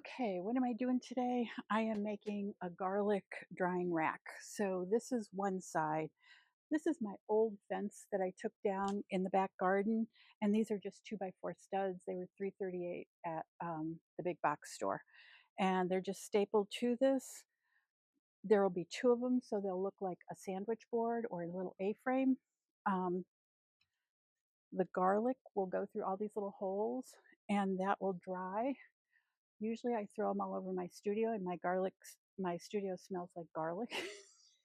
Okay, what am I doing today? I am making a garlic drying rack. So this is one side. This is my old fence that I took down in the back garden, and these are just 2x4 studs. They were 338 at the big box store, and they're just stapled to this. There will be two of them, so they'll look like a sandwich board or a little A-frame. Um, the garlic will go through all these little holes, and that will dry. Usually I throw them all over my studio, and my studio smells like garlic.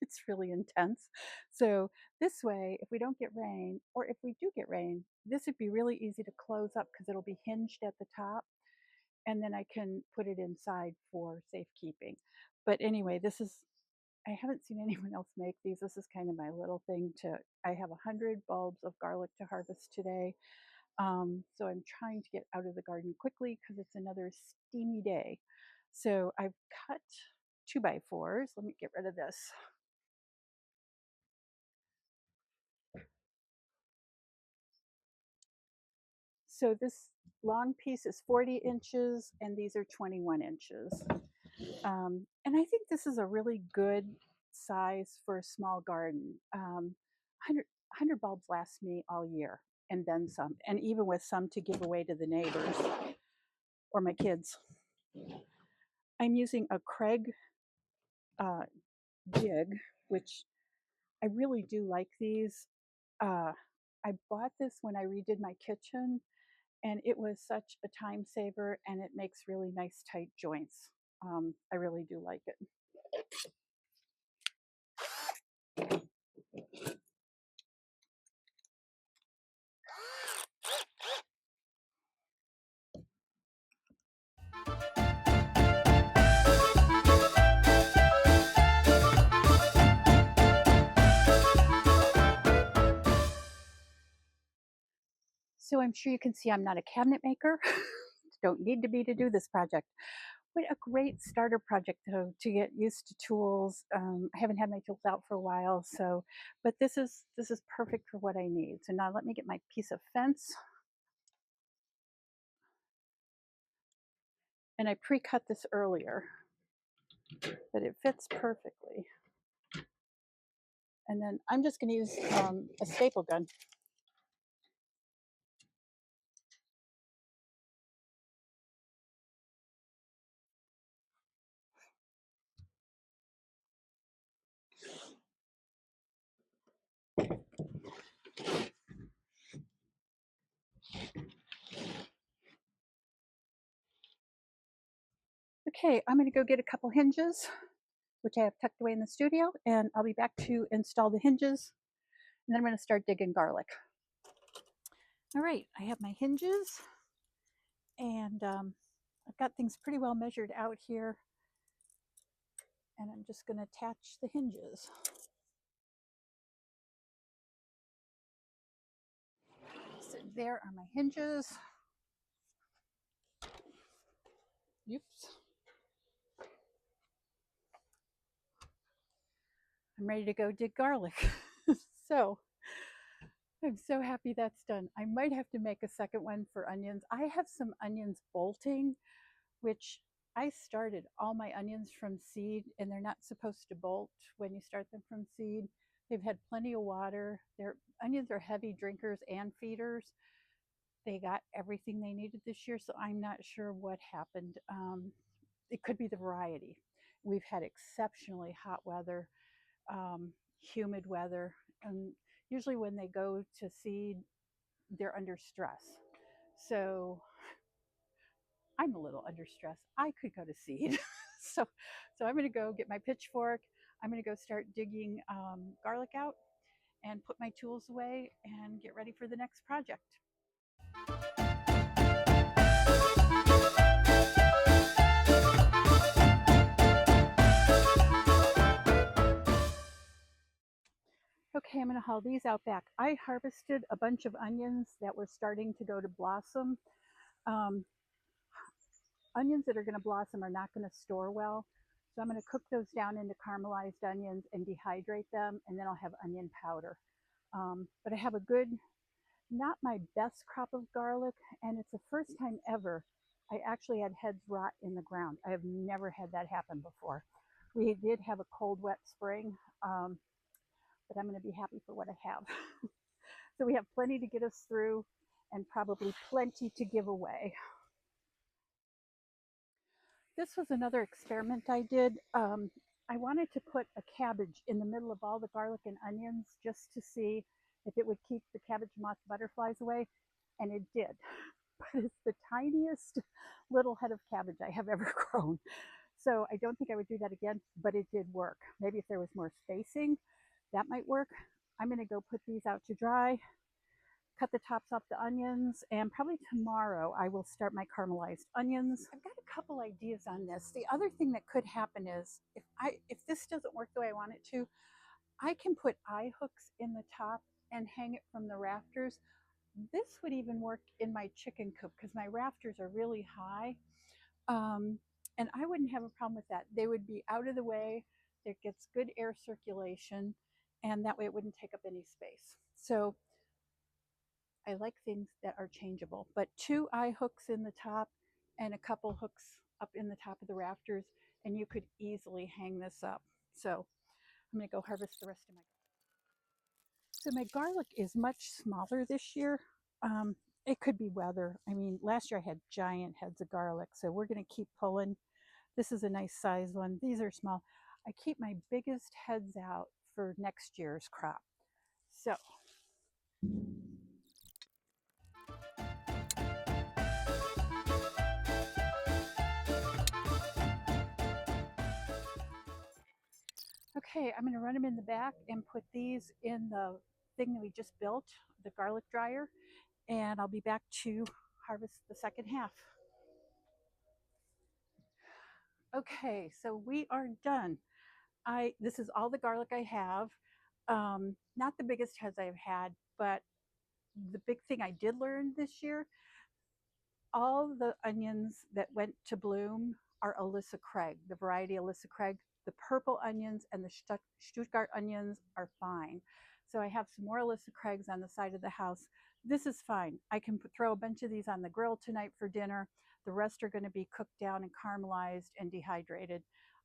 It's really intense. So this way, if we don't get rain, or if we do get rain, this would be really easy to close up because it'll be hinged at the top, and then I can put it inside for safekeeping. But anyway, I haven't seen anyone else make these. This is kind of my little thing I have 100 bulbs of garlic to harvest today. So I'm trying to get out of the garden quickly because it's another steamy day. So I've cut 2x4s. Let me get rid of this. So this long piece is 40 inches and these are 21 inches. And I think this is a really good size for a small garden. 100 bulbs last me all year and then some, and even with some to give away to the neighbors or my kids. I'm using a Craig uh, jig, which I really do like these. Uh, I bought this when I redid my kitchen, and it was such a time saver, and it makes really nice tight joints. I really do like it. So I'm sure you can see I'm not a cabinet maker. Don't need to be to do this project. What a great starter project to get used to tools. I haven't had my tools out for a while, but this is perfect for what I need. So now let me get my piece of fence, and I pre-cut this earlier, but it fits perfectly. And then I'm just going to use a staple gun. Okay, I'm going to go get a couple hinges, which I have tucked away in the studio, and I'll be back to install the hinges, and then I'm going to start digging garlic. All right, I have my hinges, and I've got things pretty well measured out here, and I'm just going to attach the hinges. So there are my hinges. Oops. I'm ready to go dig garlic. So I'm so happy that's done. I might have to make a second one for onions. I have some onions bolting, which I started all my onions from seed, and they're not supposed to bolt when you start them from seed. They've had plenty of water. Their onions are heavy drinkers and feeders. They got everything they needed this year, so I'm not sure what happened. It could be the variety. We've had exceptionally hot weather, humid weather, and usually when they go to seed, they're under stress. So I'm a little under stress. I could go to seed. so, so I'm going to go get my pitchfork. I'm going to go start digging garlic out and put my tools away and get ready for the next project. Okay, I'm going to haul these out back. I harvested a bunch of onions that were starting to go to blossom. Um, Onions that are going to blossom are not going to store well. So I'm going to cook those down into caramelized onions and dehydrate them, and then I'll have onion powder. But I have a good, not my best crop of garlic, and it's the first time ever I actually had heads rot in the ground. I have never had that happen before. We did have a cold, wet spring, um, but I'm going to be happy for what I have. So we have plenty to get us through and probably plenty to give away. This was another experiment I did. I wanted to put a cabbage in the middle of all the garlic and onions just to see if it would keep the cabbage moth butterflies away, and it did. But it's the tiniest little head of cabbage I have ever grown. So I don't think I would do that again, but it did work. Maybe if there was more spacing, that might work. I'm going to go put these out to dry, cut the tops off the onions, and probably tomorrow I will start my caramelized onions. I've got a couple ideas on this. The other thing that could happen is if this doesn't work the way I want it to, I can put eye hooks in the top and hang it from the rafters. This would even work in my chicken coop because my rafters are really high. Um, and I wouldn't have a problem with that. They would be out of the way. It gets good air circulation, and that way it wouldn't take up any space. So I like things that are changeable, but two eye hooks in the top and a couple hooks up in the top of the rafters, and you could easily hang this up. So I'm going to go harvest the rest of my. So my garlic is much smaller this year. It could be weather. I mean, last year I had giant heads of garlic, so we're going to keep pulling. This is a nice size one. These are small. I keep my biggest heads out for next year's crop. So okay, I'm going to run them in the back and put these in the thing that we just built, the garlic dryer, and I'll be back to harvest the second half. Okay, so we are done. This is all the garlic I have. Not the biggest heads I've had, but the big thing I did learn this year, all the onions that went to bloom are Alyssa Craig, the variety Alyssa Craig. The purple onions and the Stuttgart onions are fine. So I have some more Alyssa Craigs on the side of the house. This is fine. I can throw a bunch of these on the grill tonight for dinner. The rest are going to be cooked down and caramelized and dehydrated.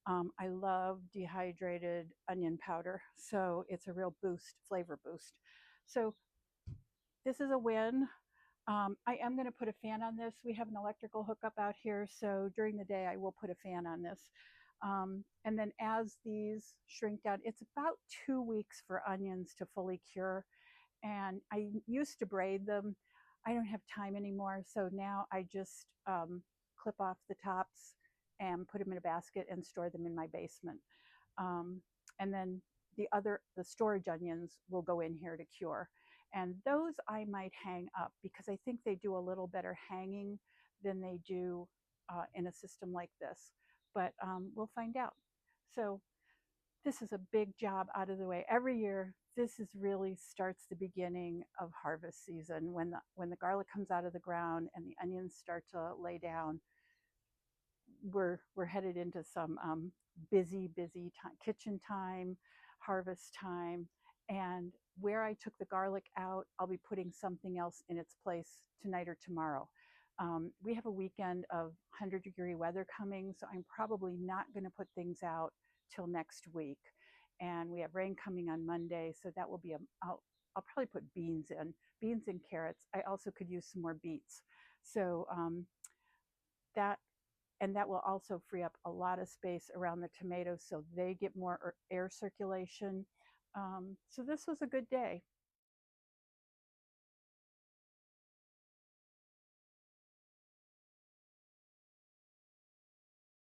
I love dehydrated onion powder, so it's a real boost, flavor boost. So this is a win. I am going to put a fan on this. We have an electrical hookup out here, so during the day I will put a fan on this. And then as these shrink down, it's about 2 weeks for onions to fully cure. And I used to braid them. I don't have time anymore, so now I just clip off the tops and put them in a basket and store them in my basement. Um, and then the storage onions will go in here to cure. And those I might hang up because I think they do a little better hanging than they do in a system like this. But we'll find out. So this is a big job out of the way. Every year, this is really starts the beginning of harvest season when the garlic comes out of the ground and the onions start to lay down. We're headed into some busy time, kitchen time, harvest time, and where I took the garlic out, I'll be putting something else in its place tonight or tomorrow. We have a weekend of 100-degree weather coming, so I'm probably not going to put things out till next week. And we have rain coming on Monday, so that will be I'll probably put beans and carrots. I also could use some more beets. So that and that will also free up a lot of space around the tomatoes so they get more air circulation. So this was a good day.